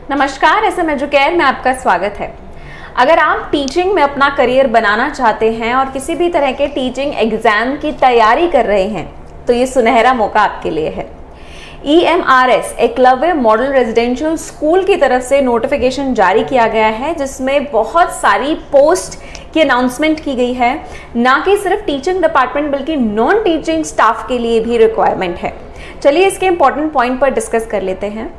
नमस्कार, SM educare में आपका स्वागत है। अगर आप टीचिंग में अपना करियर बनाना चाहते हैं और किसी भी तरह के टीचिंग एग्जाम की तैयारी कर रहे हैं तो ये सुनहरा मौका आपके लिए है। EMRS Eklavya model residential school की तरफ से नोटिफिकेशन जारी किया गया है जिसमें बहुत सारी पोस्ट की अनाउंसमेंट की गई है। ना कि सिर्फ टीचिंग डिपार्टमेंट बल्कि नॉन टीचिंग स्टाफ के लिए भी रिक्वायरमेंट है। चलिए इसके इंपॉर्टेंट पॉइंट पर डिस्कस कर लेते हैं।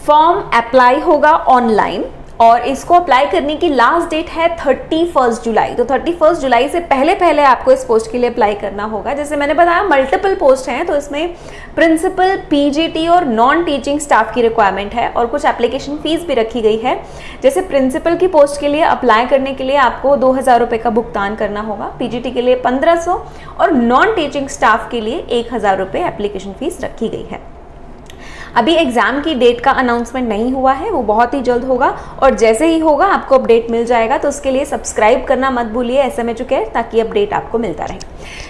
फॉर्म अप्लाई होगा ऑनलाइन और इसको अप्लाई करने की लास्ट डेट है 31 जुलाई। तो 31 जुलाई से पहले आपको इस पोस्ट के लिए अप्लाई करना होगा। जैसे मैंने बताया मल्टीपल पोस्ट हैं, तो इसमें प्रिंसिपल, PGT और नॉन टीचिंग स्टाफ की रिक्वायरमेंट है और कुछ एप्लीकेशन फीस भी रखी गई है। जैसे प्रिंसिपल की पोस्ट के लिए अप्लाई करने के लिए आपको 2000 रुपये का भुगतान करना होगा, PGT के लिए 1500 और नॉन टीचिंग स्टाफ के लिए 1000 रुपये एप्लीकेशन फीस रखी गई है। अभी एग्जाम की डेट का अनाउंसमेंट नहीं हुआ है, वो बहुत ही जल्द होगा और जैसे ही होगा आपको अपडेट मिल जाएगा। तो उसके लिए सब्सक्राइब करना मत भूलिए SM एजुकेयर, ताकि अपडेट आपको मिलता रहे।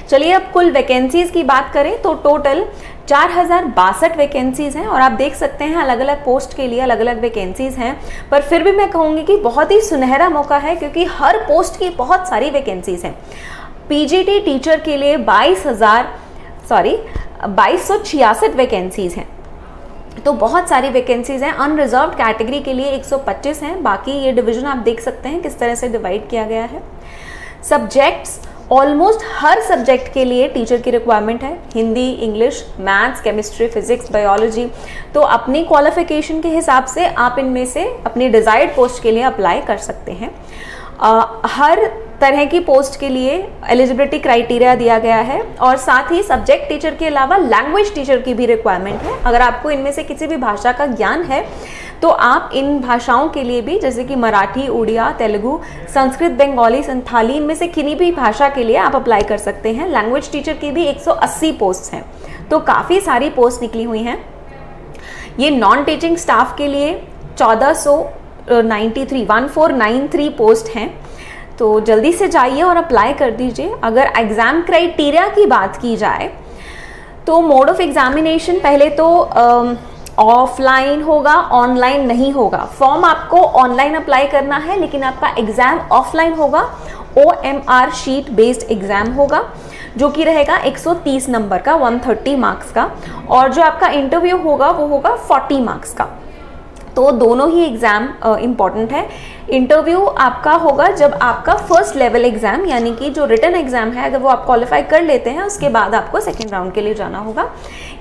चलिए अब कुल वैकेंसीज की बात करें तो टोटल 4062 वैकेंसीज हैं और आप देख सकते हैं अलग अलग पोस्ट के लिए अलग अलग वैकेंसीज हैं। पर फिर भी मैं कहूँगी कि बहुत ही सुनहरा मौका है क्योंकि हर पोस्ट की बहुत सारी वैकेंसीज हैं। PGT टीचर के लिए 2266 वैकेंसीज हैं, तो बहुत सारी वैकेंसीज हैं। अनरिजर्व्ड कैटेगरी के लिए 125 हैं। बाकी ये डिवीजन आप देख सकते हैं किस तरह से डिवाइड किया गया है। सब्जेक्ट्स, ऑलमोस्ट हर सब्जेक्ट के लिए टीचर की रिक्वायरमेंट है। Hindi, English, maths, chemistry, physics, biology. तो अपनी क्वालिफिकेशन के हिसाब से आप इनमें से अपनी डिजायर्ड पोस्ट के लिए अप्लाई कर सकते हैं। हर तरह की पोस्ट के लिए एलिजिबिलिटी क्राइटेरिया दिया गया है और साथ ही सब्जेक्ट टीचर के अलावा लैंग्वेज टीचर की भी रिक्वायरमेंट है। अगर आपको इनमें से किसी भी भाषा का ज्ञान है तो आप इन भाषाओं के लिए भी, जैसे कि मराठी, उड़िया, तेलुगु, संस्कृत, बंगाली, संथाली, इनमें से किन्हीं भी भाषा के लिए आप अप्लाई कर सकते हैं। लैंग्वेज टीचर की भी 180 पोस्ट हैं, तो काफ़ी सारी पोस्ट निकली हुई हैं। ये नॉन टीचिंग स्टाफ के लिए 1493 पोस्ट हैं। तो जल्दी से जाइए और अप्लाई कर दीजिए। अगर एग्ज़ाम क्राइटेरिया की बात की जाए तो मोड ऑफ एग्जामिनेशन पहले तो ऑफलाइन होगा, ऑनलाइन नहीं होगा। फॉर्म आपको ऑनलाइन अप्लाई करना है लेकिन आपका एग्ज़ाम ऑफलाइन होगा। OMR शीट बेस्ड एग्ज़ाम होगा जो कि रहेगा 130 नंबर का, 130 मार्क्स का, और जो आपका इंटरव्यू होगा वो होगा 40 मार्क्स का। तो दोनों ही एग्ज़ाम इम्पॉर्टेंट है। इंटरव्यू आपका होगा जब आपका फर्स्ट लेवल एग्ज़ाम यानी कि जो रिटन एग्ज़ाम है, अगर वो आप क्वालिफाई कर लेते हैं उसके बाद आपको सेकेंड राउंड के लिए जाना होगा।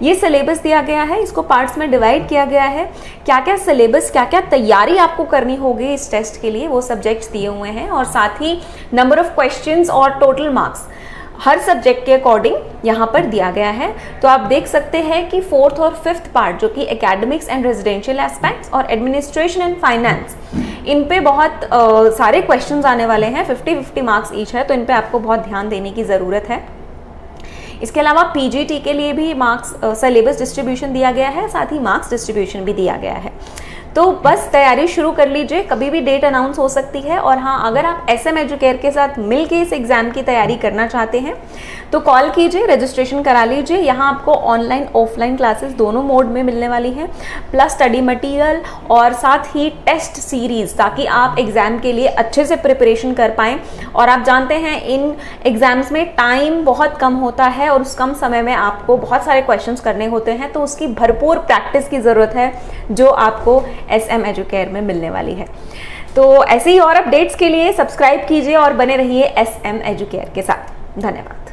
ये सिलेबस दिया गया है, इसको पार्ट्स में डिवाइड किया गया है। क्या क्या सिलेबस, क्या क्या तैयारी आपको करनी होगी इस टेस्ट के लिए, वो सब्जेक्ट्स दिए हुए हैं और साथ ही नंबर ऑफ क्वेश्चंस और टोटल मार्क्स हर सब्जेक्ट के अकॉर्डिंग यहाँ पर दिया गया है। तो आप देख सकते हैं कि 4th और 5th पार्ट जो कि एकेडमिक्स एंड रेजिडेंशियल एस्पेक्ट्स और एडमिनिस्ट्रेशन एंड फाइनेंस, इन पे बहुत सारे क्वेश्चंस आने वाले हैं। 50-50 मार्क्स ईच है, तो इन पे आपको बहुत ध्यान देने की ज़रूरत है। इसके अलावा PGT के लिए भी मार्क्स सिलेबस डिस्ट्रीब्यूशन दिया गया है, साथ ही मार्क्स डिस्ट्रीब्यूशन भी दिया गया है। तो बस तैयारी शुरू कर लीजिए, कभी भी डेट अनाउंस हो सकती है। और हाँ, अगर आप SM एजुकेयर के साथ मिलके इस एग्ज़ाम की तैयारी करना चाहते हैं तो कॉल कीजिए, रजिस्ट्रेशन करा लीजिए। यहाँ आपको ऑनलाइन ऑफलाइन क्लासेस दोनों मोड में मिलने वाली हैं, प्लस स्टडी मटेरियल और साथ ही टेस्ट सीरीज़, ताकि आप एग्ज़ाम के लिए अच्छे से प्रिपरेशन कर पाएँ। और आप जानते हैं इन एग्ज़ाम्स में टाइम बहुत कम होता है और उस कम समय में आपको बहुत सारे क्वेश्चंस करने होते हैं, तो उसकी भरपूर प्रैक्टिस की ज़रूरत है जो आपको SM एजुकेयर में मिलने वाली है। तो ऐसे ही और अपडेट्स के लिए सब्सक्राइब कीजिए और बने रहिए SM एजुकेयर के साथ। धन्यवाद।